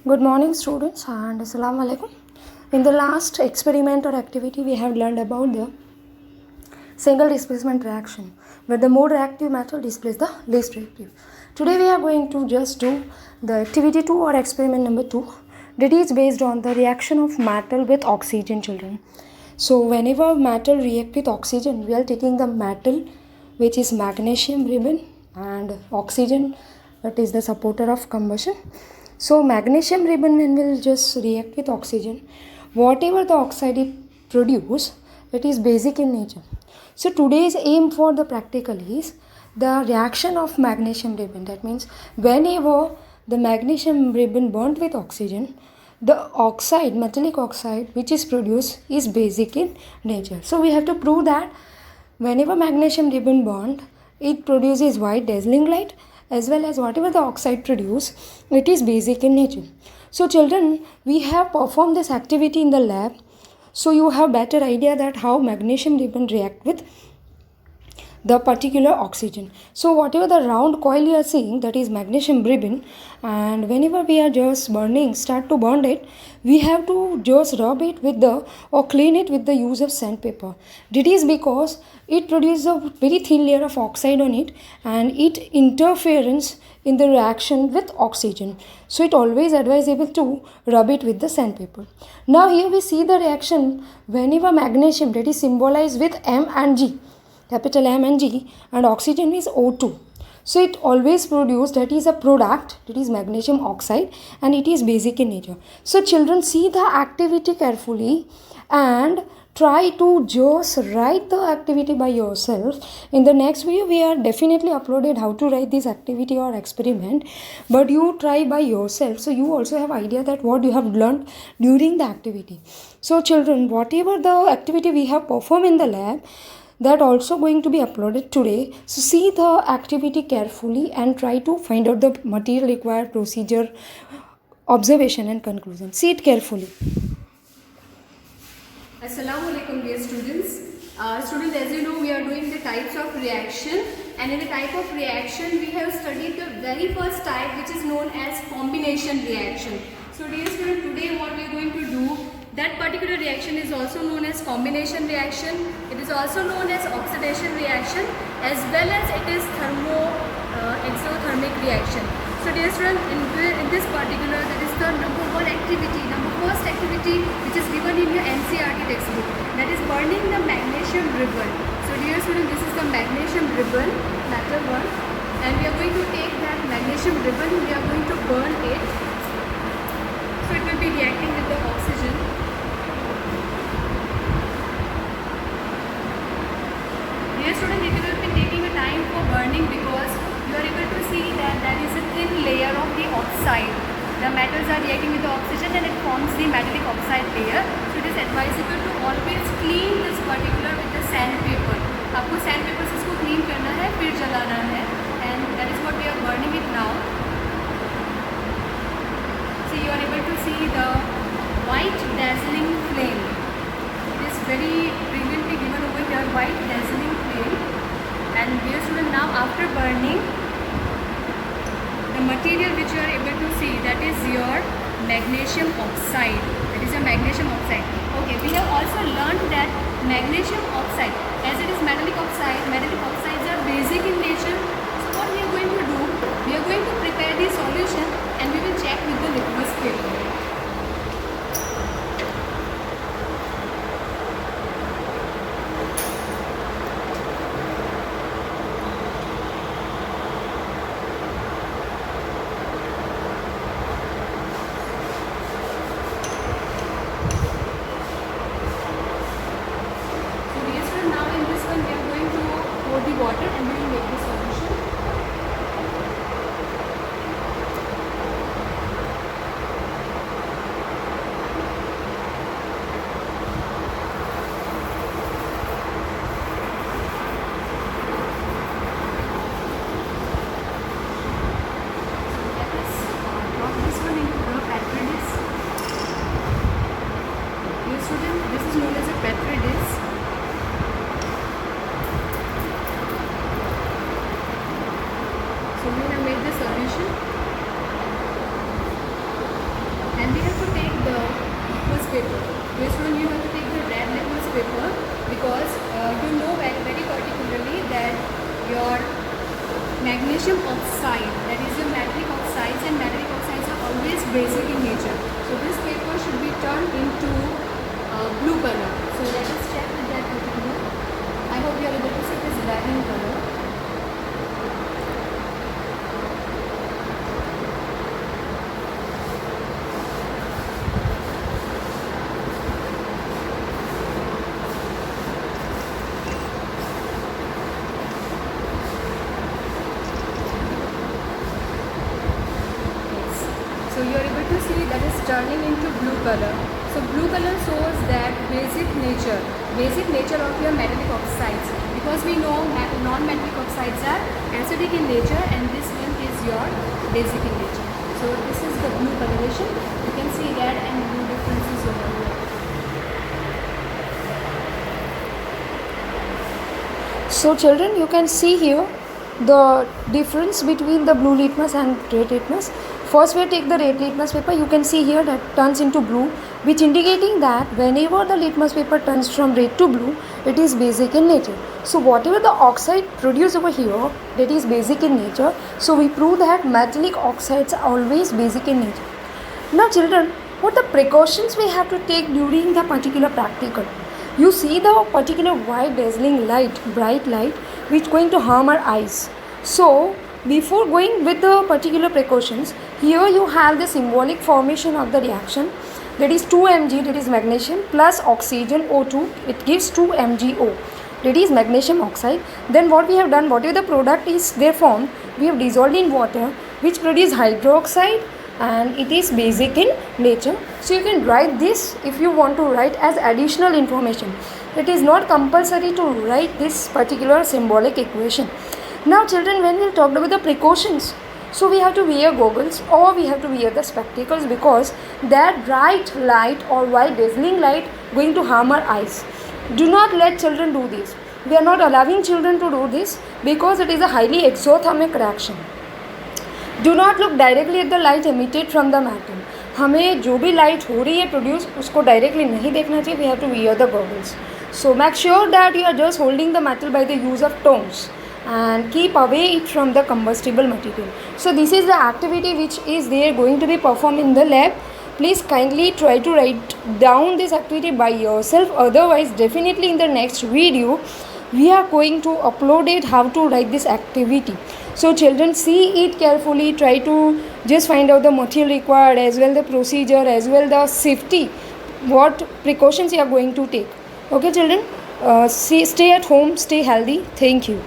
Good morning, students, and Assalamu alaikum. In the last experiment or activity, we have learned about the single displacement reaction, where the more reactive metal displaces the least reactive. Today, we are going to just do the activity 2 or experiment number 2. That is based on the reaction of metal with oxygen, children. So, whenever metal react with oxygen, we are taking the metal, which is magnesium ribbon, and oxygen, that is the supporter of combustion. So magnesium ribbon, when will just react with oxygen, whatever the oxide it produce, it is basic in nature. So today's aim for the practical is the reaction of magnesium ribbon. That means whenever the magnesium ribbon burnt with oxygen, the oxide, metallic oxide, which is produced is basic in nature. So we have to prove that whenever magnesium ribbon burnt, it produces white dazzling light, as well as whatever the oxide produce, it is basic in nature. So children, we have performed this activity in the lab, so you have better idea that how magnesium ribbon react with the particular oxygen. So whatever the round coil you are seeing, that is magnesium ribbon, and whenever we are just start to burn it, we have to just rub it with the or clean it with the use of sandpaper. It is because it produces a very thin layer of oxide on it, and it interference in the reaction with oxygen. So it always advisable to rub it with the sandpaper. Now here we see the reaction whenever magnesium, that is symbolized with M and G, capital M and G, and oxygen is O2. So it always produces, that is a product, that is magnesium oxide, and it is basic in nature. So children, see the activity carefully and try to just write the activity by yourself. In the next video, we are definitely uploaded how to write this activity or experiment, but you try by yourself, so you also have idea that what you have learned during the activity. So children, whatever the activity we have performed in the lab, that also going to be uploaded today. So see the activity carefully and try to find out the material required, procedure, observation and conclusion. See it carefully. Assalamu alaikum, dear students. Students, as you know, we are doing the types of reaction, and in the type of reaction we have studied the very first type, which is known as combination reaction. So dear students, today what we are going to do, that particular reaction is also known as combination reaction. It is also known as oxidation reaction, as well as it is exothermic reaction. So dear students, in this particular, that is the first activity which is given in your NCERT textbook, that is burning the magnesium ribbon. So dear students, this is the magnesium ribbon, metal one, and we are going to take that magnesium ribbon, we are going to burn it. So it will be reacting with the oxygen. Dear students, it will be taking a time for burning because you are able to see that there is a thin layer of the oxide. The metals are reacting with the oxygen and it forms the metallic oxide layer. So it is advisable to always clean this particular with the sandpaper. आपको sandpaper से इसको clean करना है, फिर जलाना है, and that is what we are burning it now. So you are able to see the white dazzling flame. It is very brilliantly given over here, white dazzling flame. And dear student, now after burning, the material which you are able to see, that is your magnesium oxide. That is a magnesium oxide. Okay, we have also learned that magnesium oxide, as it is metallic oxides are basic in nature. So what we are going to do, we are going to prepare the solution and we will check with the litmus paper. The water and we will make the solution. paper. Dear student, you have to take the red litmus paper because you know very particularly that your magnesium oxide, that is your metallic oxides, and metallic oxides are always basic in nature. So this paper should be turned into blue color. So let us check with that particular. I hope you are able to see this red in color. So you are able to see that is turning into blue color. So blue color shows that basic nature of your metallic oxides, because we know non-metallic oxides are acidic in nature and this one is your basic in nature. So this is the blue coloration. You can see red and blue differences over here. So children, you can see here the difference between the blue litmus and red litmus. First we take the red litmus paper. You can see here that turns into blue, which indicating that whenever the litmus paper turns from red to blue, it is basic in nature. So whatever the oxide produced over here, that is basic in nature. So we prove that metallic oxides are always basic in nature. Now children, what the precautions we have to take during the particular practical? You see the particular white dazzling light, bright light, which going to harm our eyes. So before going with the particular precautions, here you have the symbolic formation of the reaction, that is 2 Mg, that is magnesium, plus oxygen O2, it gives 2 MgO, that is magnesium oxide. Then what we have done, whatever the product is there formed, we have dissolved in water, which produce hydroxide, and it is basic in nature. So you can write this if you want to write as additional information. It is not compulsory to write this particular symbolic equation. Now children, when we talked about the precautions, so we have to wear goggles or we have to wear the spectacles, because that bright light or white dazzling light going to harm our eyes. Do not let children do this. We are not allowing children to do this because it is a highly exothermic reaction. Do not look directly at the light emitted from the metal. हमें जो भी light हो रही है produce, उसको directly नहीं देखना चाहिए. We have to wear the goggles. So make sure that you are just holding the metal by the use of tongs and keep away it from the combustible material. So this is the activity which is there going to be performed in the lab. Please kindly try to write down this activity by yourself. Otherwise, definitely in the next video, we are going to upload it how to write this activity. So children, see it carefully. Try to just find out the material required, as well the procedure, as well the safety, what precautions you are going to take. Okay children, stay at home, stay healthy. Thank you.